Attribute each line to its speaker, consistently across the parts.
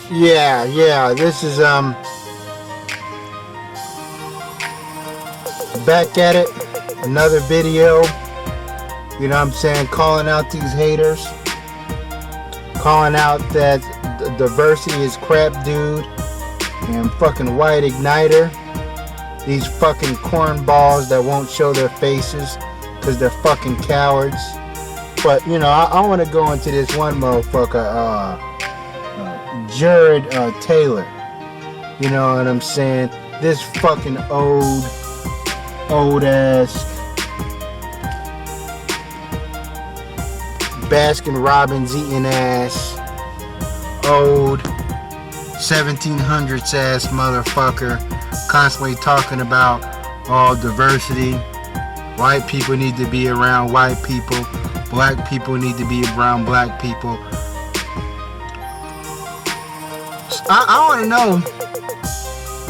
Speaker 1: Yeah, this is back at it, another video, you know what I'm saying, calling out these haters, calling out that diversity is crap, dude, and fucking white igniter, these fucking cornballs that won't show their faces because they're fucking cowards. But you know, I want to go into this one motherfucker, Jared Taylor. You know what I'm saying? This fucking old ass Baskin Robbins eating ass, old 1700s ass motherfucker, constantly talking about all diversity. White people need to be around white people. Black people need to be around black people. I want to know,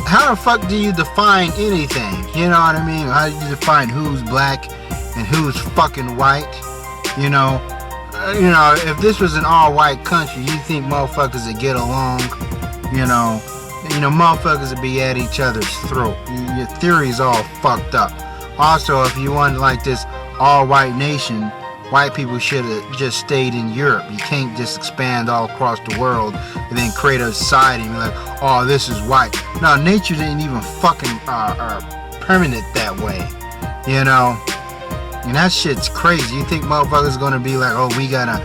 Speaker 1: how the fuck do you define anything? You know what I mean? How do you define who's black and who's fucking white? You know, if this was an all-white country, you think motherfuckers would get along? You know, motherfuckers would be at each other's throat. Your theory's all fucked up. Also, if you want like this all-white nation, white people should have just stayed in Europe. You can't just expand all across the world and then create a society and be like, oh, this is white. No, nature didn't even fucking permanent that way, you know? And that shit's crazy. You think motherfuckers gonna be like, oh, we gotta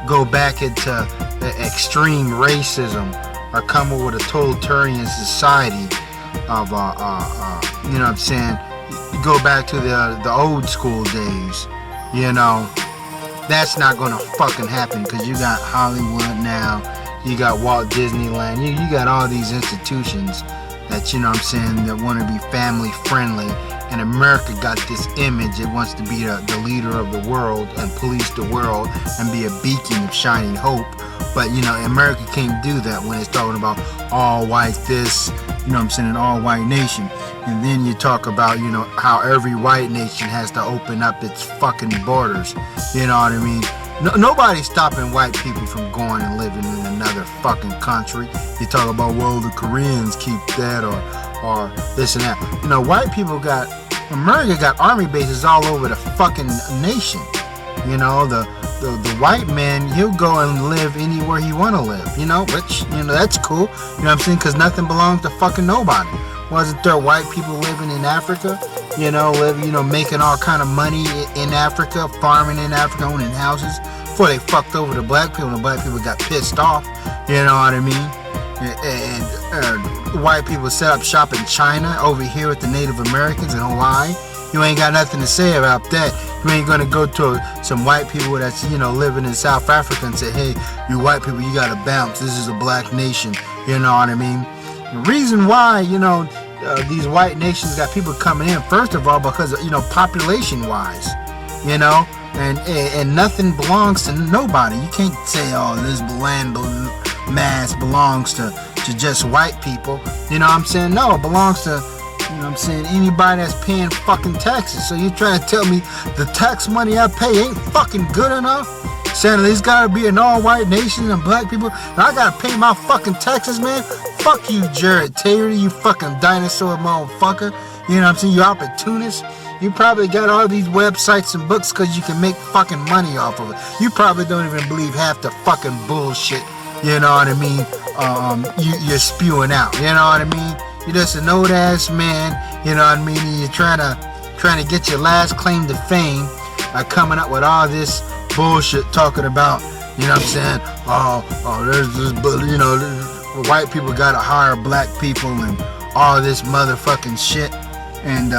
Speaker 1: go back into extreme racism or come up with a totalitarian society of, you know what I'm saying? You go back to the old school days, you know? That's not gonna fucking happen because you got Hollywood now, you got Walt Disneyland, you got all these institutions that, you know what I'm saying, that want to be family friendly, and America got this image, it wants to be the leader of the world and police the world and be a beacon of shining hope. But you know, America can't do that when it's talking about all white this, you know what I'm saying, an all white nation. And then you talk about, you know, how every white nation has to open up its fucking borders. You know what I mean? Nobody's stopping white people from going and living in another fucking country. You talk about, well, the Koreans keep that or this and that. You know, white people America got army bases all over the fucking nation. You know, the white man, he'll go and live anywhere he want to live, you know, which, you know, that's cool. You know what I'm saying? Because nothing belongs to fucking nobody. Wasn't there white people living in Africa, you know, making all kind of money in Africa, farming in Africa, owning houses, before they fucked over the black people and the black people got pissed off, you know what I mean? And white people set up shop in China, over here with the Native Americans in Hawaii. You ain't got nothing to say about that. You ain't gonna go to some white people that's, you know, living in South Africa and say, hey, you white people, you gotta bounce. This is a black nation. You know what I mean? The reason why, you know, these white nations got people coming in, first of all, because, you know, population-wise, you know, and nothing belongs to nobody. You can't say, oh, this land mass belongs to just white people. You know what I'm saying? No, it belongs to, you know what I'm saying, anybody that's paying fucking taxes. So you trying to tell me the tax money I pay ain't fucking good enough? Saying there's gotta be an all-white nation and black people, and I gotta pay my fucking taxes, man? Fuck you, Jared Taylor, you fucking dinosaur motherfucker. You know what I'm saying? You opportunist. You probably got all these websites and books because you can make fucking money off of it. You probably don't even believe half the fucking bullshit, you know what I mean, you're spewing out, you know what I mean? You're just an old ass man, you know what I mean? And you're trying to get your last claim to fame by coming up with all this bullshit, talking about, you know what I'm saying, oh, there's this, you know, white people gotta hire black people and all this motherfucking shit and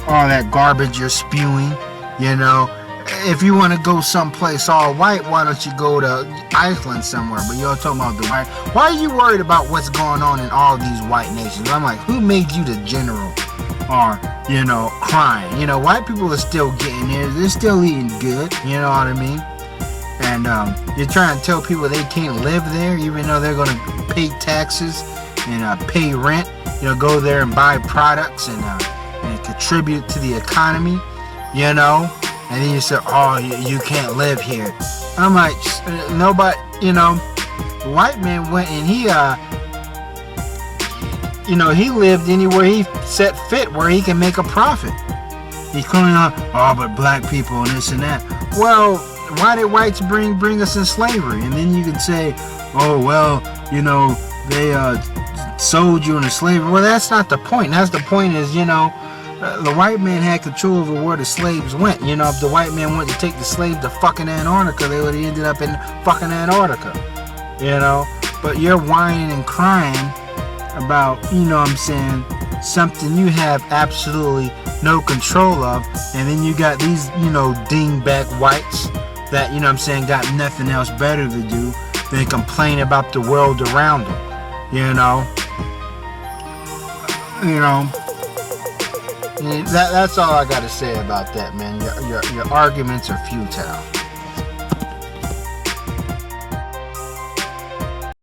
Speaker 1: all that garbage you're spewing, you know. If you want to go someplace all white, why don't you go to Iceland somewhere? But you're talking about the white. Why are you worried about what's going on in all these white nations? I'm like, who made you the general? Or, you know, crying? You know, white people are still getting there. They're still eating good. You know what I mean? And you're trying to tell people they can't live there, even though they're going to pay taxes and pay rent. You know, go there and buy products and contribute to the economy. You know. And then you say, oh, you can't live here. I'm like, nobody, you know, the white man went and he you know, he lived anywhere he set fit where he can make a profit. He's calling out, oh, but black people and this and that. Well, why did whites bring us in slavery? And then you can say, oh, well, you know, they sold you into slavery. Well, that's not the point. That's the point is, you know, the white man had control over where the slaves went. You know, if the white man wanted to take the slaves to fucking Antarctica, they would have ended up in fucking Antarctica. You know, but you're whining and crying about, you know what I'm saying, something you have absolutely no control of, and then you got these, you know, dingback whites that, you know what I'm saying, got nothing else better to do than complain about the world around them. You know, that's all I got to say about that, man. Your arguments are futile.